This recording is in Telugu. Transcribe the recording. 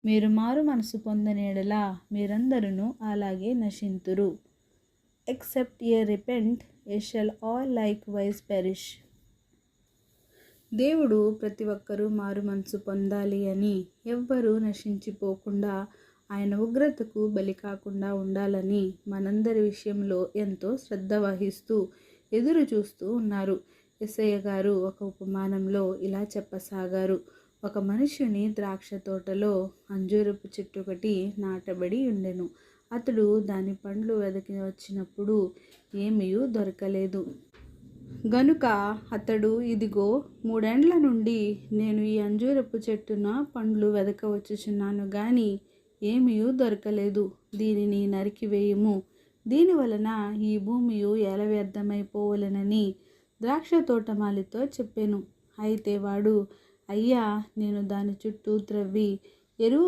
మీరు మారు మనసు పొందని యెడల మీరందరూ అలాగే నశింతురు. Except ye repent, ye shall all likewise perish. దేవుడు ప్రతి ఒక్కరూ మారు మనసు పొందాలి అని, ఎవ్వరూ నశించిపోకుండా ఆయన ఉగ్రతకు బలి కాకుండా ఉండాలని మనందరి విషయంలో ఎంతో శ్రద్ధ వహిస్తూ ఎదురు చూస్తూ ఉన్నారు. యేసయ్య గారు ఒక ఉపమానంలో ఇలా చెప్పసాగారు. ఒక మనుష్యుని ద్రాక్ష తోటలో అంజూరపు చెట్టు ఒకటి నాటబడి ఉండెను. అతడు దాని పండ్లు వెదకి వచ్చినప్పుడు ఏమీ దొరకలేదు. గనుక అతడు, ఇదిగో 3 ఏండ్ల నుండి నేను ఈ అంజూరపు చెట్టున పండ్లు వెదక వచ్చుచున్నాను గాని ఏమీ దొరకలేదు. దీనిని నరికివేయుము, దీనివలన ఈ భూమి ఏలవ్యర్థమైపోవలెనని ద్రాక్ష తోటమాలితో చెప్పెను. అయితే వాడు, అయ్యా, నేను దాని చుట్టూ త్రవ్వి ఎరువు